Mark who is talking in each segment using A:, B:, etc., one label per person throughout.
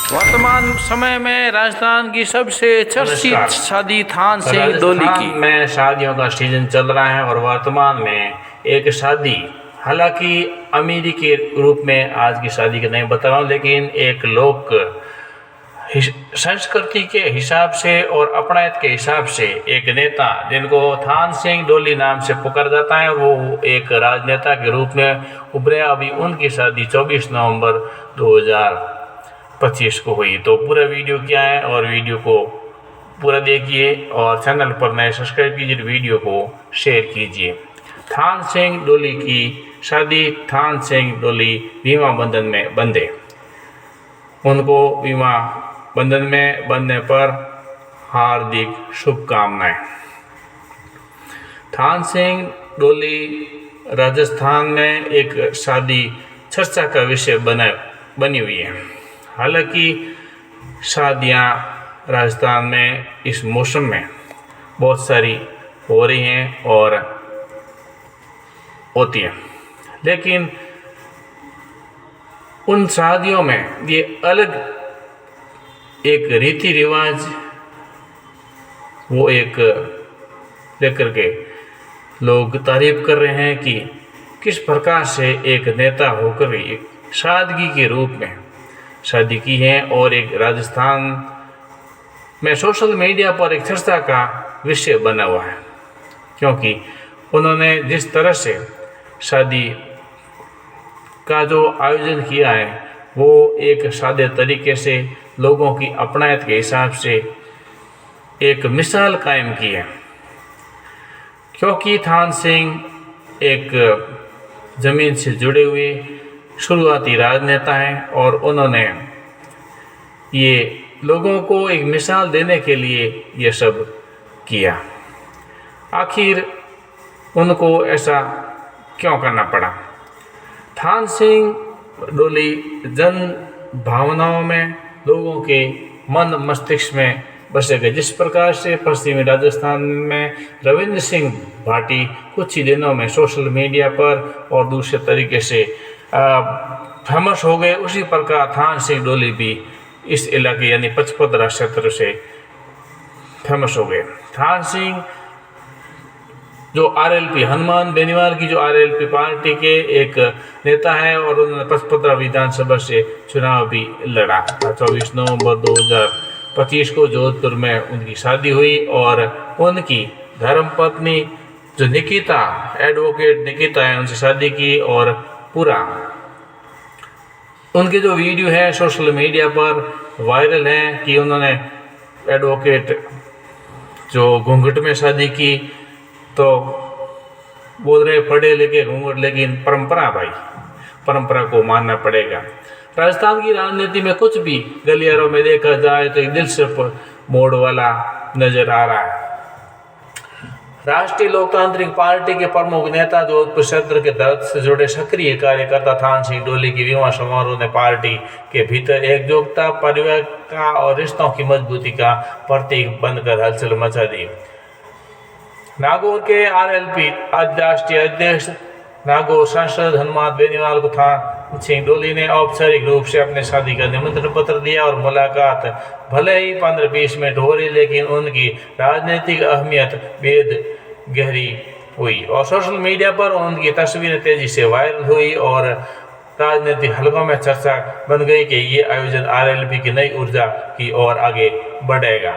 A: वर्तमान समय में राजस्थान की सबसे चर्चित
B: नमस्कार।
A: शादी थान सिंह डोली
B: राजस्थान
A: की।
B: में शादियों का सीजन चल रहा है और वर्तमान में एक शादी, हालांकि अमीरी के रूप में आज की शादी का नहीं बता रहा हूँ, लेकिन एक लोक संस्कृति के हिसाब से और अपनायत के हिसाब से एक नेता जिनको थान सिंह डोली नाम से पुकारा जाता है, वो एक राजनेता के रूप में उभरे। अभी उनकी शादी 24 नवंबर 2025 को हुई। तो पूरा वीडियो क्या है और वीडियो को पूरा देखिए और चैनल पर नए सब्सक्राइब कीजिए, वीडियो को शेयर कीजिए। थान सिंह डोली की शादी, थान सिंह डोली विवाह बंधन में बंधे। उनको विवाह बंधन में बंधने पर हार्दिक शुभकामनाएं। थान सिंह डोली राजस्थान में एक शादी चर्चा का विषय बनी हुई है। हालांकि शादियां राजस्थान में इस मौसम में बहुत सारी हो रही हैं और होती हैं, लेकिन उन शादियों में ये अलग एक रीति रिवाज वो एक लेकर के लोग तारीफ कर रहे हैं कि किस प्रकार से एक नेता होकर एक सादगी के रूप में शादी की है। और एक राजस्थान में सोशल मीडिया पर एक चर्चा का विषय बना हुआ है, क्योंकि उन्होंने जिस तरह से शादी का जो आयोजन किया है वो एक सादे तरीके से लोगों की अपनायत के हिसाब से एक मिसाल कायम की है। क्योंकि थान सिंह एक ज़मीन से जुड़े हुए शुरुआती राजनेता हैं और उन्होंने ये लोगों को एक मिसाल देने के लिए ये सब किया। आखिर उनको ऐसा क्यों करना पड़ा? थान सिंह डोली जन भावनाओं में, लोगों के मन मस्तिष्क में बसे गए। जिस प्रकार से पश्चिमी राजस्थान में रविंद्र सिंह भाटी कुछ ही दिनों में सोशल मीडिया पर और दूसरे तरीके से फेमस हो गए, उसी प्रकार थान सिंह डोली भी इस इलाके यानी पचपदरा क्षेत्र से फेमस हो गए। थान सिंह जो आरएलपी हनुमान बेनीवाल की जो आरएलपी पार्टी के एक नेता है और उन्होंने पचपदरा विधानसभा से चुनाव भी लड़ा। 24 नवंबर 2025 को जोधपुर में उनकी शादी हुई और उनकी धर्मपत्नी जो निकिता, एडवोकेट निकिता है, उनसे शादी की। और पूरा उनके जो वीडियो है सोशल मीडिया पर वायरल है कि उन्होंने एडवोकेट जो घूंघट में शादी की, तो बोल रहे पढ़े लिखे घूंघट, लेकिन परंपरा भाई, परंपरा को मानना पड़ेगा। राजस्थान की राजनीति में कुछ भी गलियारों में देखा जाए तो एक दिलचस्प मोड़ वाला नजर आ रहा है। राष्ट्रीय लोकतांत्रिक पार्टी के प्रमुख नेता जोधपुर क्षेत्र के दर्द से जुड़े सक्रिय कार्यकर्ता थान सिंह डोली की विवाह समारोह ने पार्टी के भीतर एकजुटता, परिवार का और रिश्तों की मजबूती का प्रतीक बनकर हलचल मचा दी। नागौर के आरएलपी राष्ट्रीय अध्यक्ष नागौर सांसद हनुमान बेनीवाल को थान सिंह डोली ने औपचारिक रूप से अपने शादी का निमंत्रण पत्र दिया और मुलाकात भले ही 15-20 मिनट हो रही, लेकिन उनकी राजनीतिक अहमियत बेहद गहरी हुई और सोशल मीडिया पर उनकी तस्वीरें तेजी से वायरल हुई और राजनीतिक हलकों में चर्चा बन गई कि ये आयोजन आरएलपी की नई ऊर्जा की ओर आगे बढ़ेगा।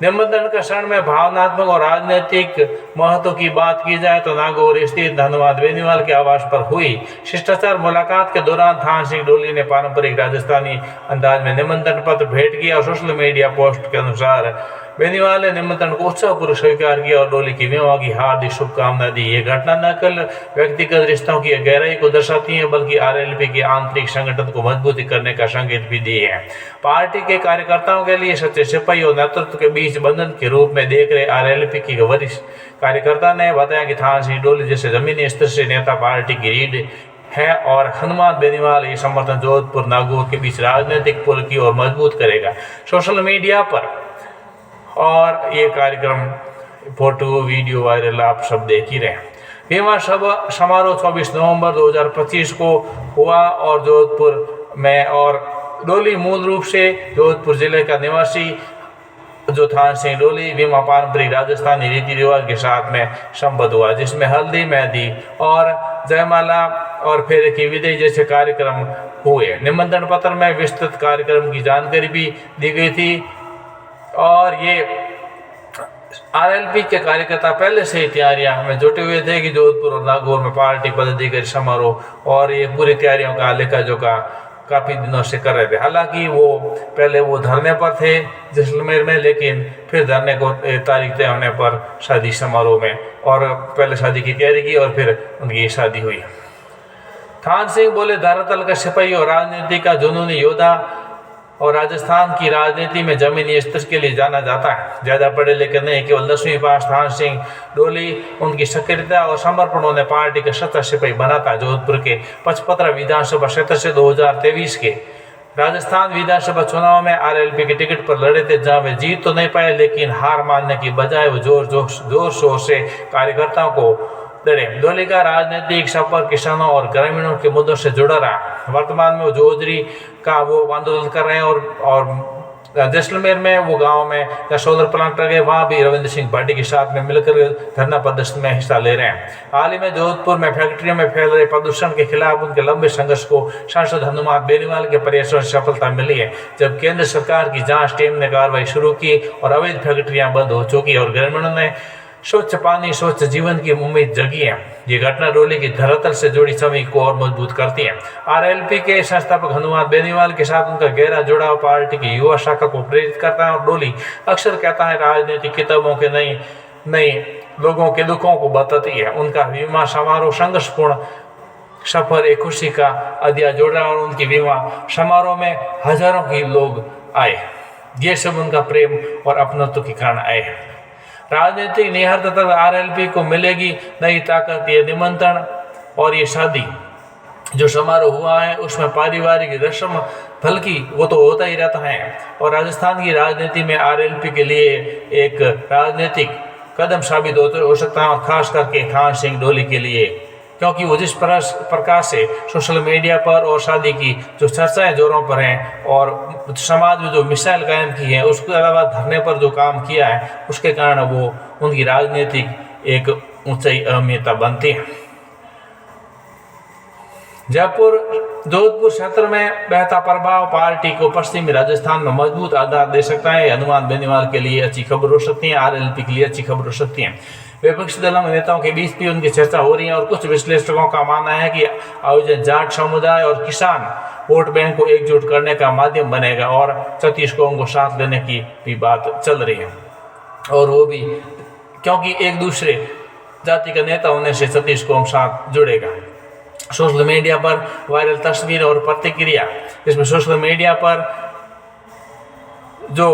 B: निमंत्रण का क्षण में भावनात्मक और राजनीतिक महत्व की बात की जाए तो नागौर स्थित हनुमान बेनीवाल के आवास पर हुई शिष्टाचार मुलाकात के दौरान थान सिंह डोली ने पारंपरिक राजस्थानी अंदाज में निमंत्रण पत्र भेंट किया और सोशल मीडिया पोस्ट के अनुसार बेनीवाल ने निमंत्रण को उत्साहपूर्वक स्वीकार किया और डोली की विवाह की हार्दिक शुभकामनाएं दी। ये घटना न केवल व्यक्तिगत रिश्तों की गहराई को दर्शाती है, बल्कि आरएलपी के आंतरिक संगठन को मजबूती करने का संकेत भी दिए हैं। पार्टी के कार्यकर्ताओं के लिए सच्चे सिपाही और नेतृत्व के बीच बंधन के रूप में देख रहे आरएलपी की वरिष्ठ कार्यकर्ता ने बताया कि थान सिंह डोली जैसे जमीनी स्तर से नेता पार्टी की रीढ़ है और हनुमान बेनीवाल ये समर्थन जोधपुर नागौर के बीच राजनीतिक पुल की ओर मजबूत करेगा। सोशल मीडिया पर और ये कार्यक्रम फोटो वीडियो वायरल आप सब देख ही रहे हैं। विवाह समारोह 24 नवंबर 2025 को हुआ और जोधपुर में और डोली मूल रूप से जोधपुर जिले का निवासी जो थान सिंह डोली विवाह पारंपरिक राजस्थानी रीति रिवाज के साथ में संबद्ध हुआ, जिसमें हल्दी, मेहंदी और जयमाला और फेरे की विधि जैसे कार्यक्रम हुए। निमंत्रण पत्र में विस्तृत कार्यक्रम की जानकारी भी दी गई थी और ये आरएलपी के कार्यकर्ता पहले से ही तैयारियां में जुटे हुए थे कि जोधपुर और नागौर में पार्टी पदाधिकारी समारोह और ये पूरी तैयारियों का लेखा जोखा काफ़ी दिनों से कर रहे थे। हालांकि वो पहले वो धरने पर थे जैसलमेर में, लेकिन फिर धरने को तारीख तय होने पर शादी समारोह में और पहले शादी की तैयारी की और फिर उनकी शादी हुई। थान सिंह बोले, धरातल का सिपाही और राजनीति का जुनूनी योद्धा और राजस्थान की राजनीति में जमीनी स्तर के लिए जाना जाता है। ज़्यादा पढ़े लिखे नहीं, केवल 10वीं पास थान सिंह डोली उनकी सक्रियता और समर्पण उन्हें पार्टी का सत्ता सिपाही बनाता। जोधपुर के 55 विधानसभा क्षेत्र से 2023 के राजस्थान विधानसभा चुनाव में आरएलपी के टिकट पर लड़े थे, जहां वे जीत तो नहीं पाए, लेकिन हार मानने की बजाय वो जोर शोर से कार्यकर्ताओं को लड़े। डोली का राजनीतिक संपर्क किसानों और ग्रामीणों के मुद्दों से जुड़ा रहा। वर्तमान में वो जोधरी का वो आंदोलन कर रहे हैं और जैसलमेर में वो गांव में या सोलर प्लांट लगे, वहाँ भी रविंद्र सिंह पार्टी के साथ में मिलकर धरना प्रदर्शन में हिस्सा ले रहे हैं। हाल ही में जोधपुर में फैक्ट्रियों में फैल रहे प्रदूषण के खिलाफ उनके लंबे संघर्ष को सांसद हनुमान बेनीवाल के प्रयासों से सफलता मिली है। जब केंद्र सरकार की जांच टीम ने कार्रवाई शुरू की और अवैध फैक्ट्रियां बंद हो चुकी और ग्रामीणों ने स्वच्छ पानी, स्वच्छ जीवन की उम्मीद जगी है। ये घटना डोली की धरातल से जुड़ी छवि को और मजबूत करती है। आरएलपी के संस्थापक हनुमान बेनीवाल के साथ उनका गहरा जुड़ाव पार्टी की युवा शाखा को प्रेरित करता है और डोली अक्सर कहता है, राजनीतिक किताबों के नई लोगों के दुखों को बताती है। उनका विवाह समारोह संघर्षपूर्ण सफर एक खुशी का अध्याय जोड़ा और उनके विवाह समारोह में हजारों के लोग आए। ये सब उनका प्रेम और अपनत्व के कारण आए। राजनीतिक निहत्ता तक आरएलपी को मिलेगी नई ताकत। ये निमंत्रण और ये शादी जो समारोह हुआ है उसमें पारिवारिक रस्म बल्कि वो तो होता ही रहता है और राजस्थान की राजनीति में आरएलपी के लिए एक राजनीतिक कदम साबित हो सकता है, और खास करके थान सिंह डोली के लिए, क्योंकि वो जिस प्रकार से सोशल मीडिया पर और शादी की जो चर्चाएं जोरों पर हैं और समाज में जो मिसाइल कायम की है, उसके अलावा धरने पर जो काम किया है, उसके कारण वो उनकी राजनीतिक एक ऊंचाई अहमियता बनती है। जोधपुर क्षेत्र में बहता प्रभाव पार्टी को पश्चिमी राजस्थान में मजबूत आधार दे सकता है। हनुमान बेनीवाल के लिए अच्छी खबर हो सकती है, आरएलपी के लिए अच्छी खबर हो सकती है। विपक्षी दलों के नेताओं के बीच भी उनकी चर्चा हो रही है और कुछ विश्लेषकों का मानना है कि आयोजन जाट समुदाय और किसान वोट बैंक को एकजुट करने का माध्यम बनेगा और सतीश कौम को साथ लेने की भी बात चल रही है। और वो भी क्योंकि एक दूसरे जाति का नेता होने से सतीश कौम साथ जुड़ेगा। सोशल मीडिया पर वायरल तस्वीर और प्रतिक्रिया, इसमें सोशल मीडिया पर जो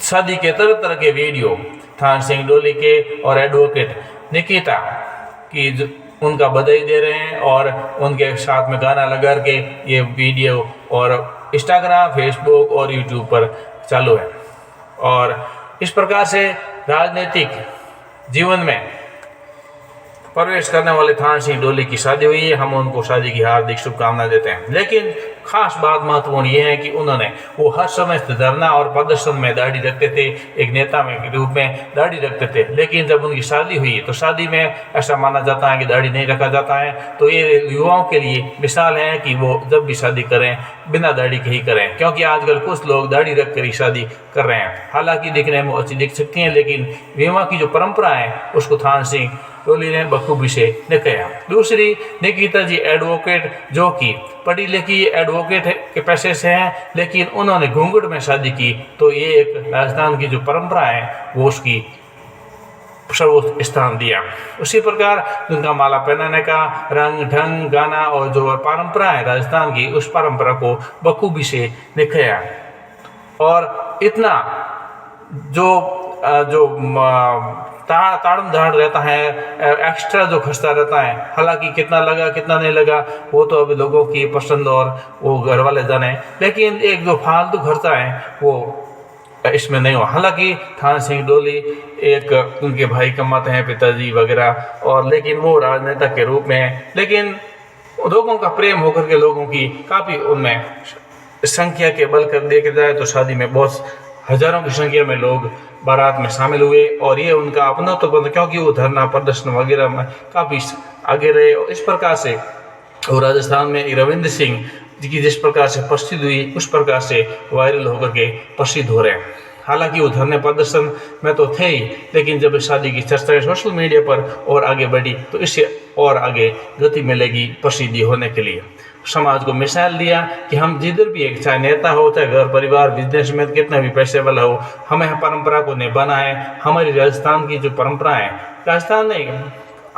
B: शादी के तरह तरह के वीडियो थान सिंह डोली के और एडवोकेट निकिता की उनका बधाई दे रहे हैं और उनके साथ में गाना लगा के ये वीडियो और इंस्टाग्राम, फेसबुक और यूट्यूब पर चालू है। और इस प्रकार से राजनीतिक जीवन में प्रवेश करने वाले थान सिंह डोली की शादी हुई है। हम उनको शादी की हार्दिक शुभकामनाएं देते हैं। लेकिन खास बात महत्वपूर्ण ये है कि उन्होंने वो हर समय धरना और प्रदर्शन में दाढ़ी रखते थे, एक नेता में के रूप में दाढ़ी रखते थे। लेकिन जब उनकी शादी हुई तो शादी में ऐसा माना जाता है कि दाढ़ी नहीं रखा जाता है। तो ये युवाओं के लिए मिसाल है कि वो जब भी शादी करें बिना दाढ़ी के ही करें, क्योंकि आजकल कुछ लोग दाढ़ी रख कर ही शादी कर रहे हैं। हालांकि दिखने में अच्छी दिख सकती हैं, लेकिन विवाह की जो परंपरा है उसको थान सिंह डोली ने बखूबी से निभाया। दूसरी निकिता जी एडवोकेट, जो कि पढ़ी लिखी एडवोकेट के पेशे से हैं, लेकिन उन्होंने घूंघट में शादी की। तो ये एक राजस्थान की जो परंपरा है वो उसकी सर्वोच्च स्थान दिया। उसी प्रकार उनका माला पहनाने का रंग ढंग, गाना और जो परंपरा है राजस्थान की, उस परंपरा को बखूबी से निभाया। और इतना जो ताड़म झाड़ रहता है, एक्स्ट्रा जो खर्चा रहता है, हालांकि कितना लगा कितना नहीं लगा वो तो अभी लोगों की पसंद और वो घर वाले जाने, लेकिन एक जो फालतू खर्चा है वो इसमें नहीं हुआ। हालांकि थान सिंह डोली एक उनके भाई कमाते हैं, पिताजी वगैरह, और लेकिन वो राजनेता के रूप में, लेकिन लोगों का प्रेम होकर के लोगों की काफ़ी उनमें संख्या के बल कर देखा जाए तो शादी में बहुत हजारों की संख्या में लोग बारात में शामिल हुए और ये उनका अपना तो बंद, क्योंकि वो धरना प्रदर्शन वगैरह में काफ़ी आगे रहे। और इस प्रकार से और राजस्थान में रविंद्र सिंह की जिस प्रकार से प्रसिद्ध हुई उस प्रकार से वायरल होकर के प्रसिद्ध हो रहे हैं। हालांकि वो धरने प्रदर्शन में तो थे ही, लेकिन जब शादी की चर्चा सोशल मीडिया पर और आगे बढ़ी तो इससे और आगे गति मिलेगी प्रसिद्धि होने के लिए। समाज को मिसाल दिया कि हम जिधर भी एक, चाहे नेता हो, चाहे घर परिवार बिजनेस में कितना भी पैसे वाला हो, हमें परंपरा को निभाना है। हमारी राजस्थान की जो परंपरा है, राजस्थान नहीं,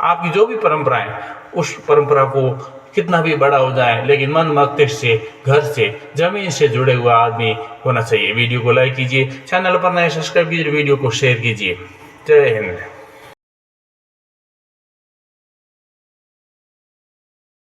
B: आपकी जो भी परंपरा है, उस परंपरा को कितना भी बड़ा हो जाए लेकिन मन मस्तिष्क से, घर से, जमीन से जुड़े हुआ आदमी होना चाहिए। वीडियो को लाइक कीजिए, चैनल पर नए सब्सक्राइब कीजिए, वीडियो को शेयर कीजिए। जय हिंद।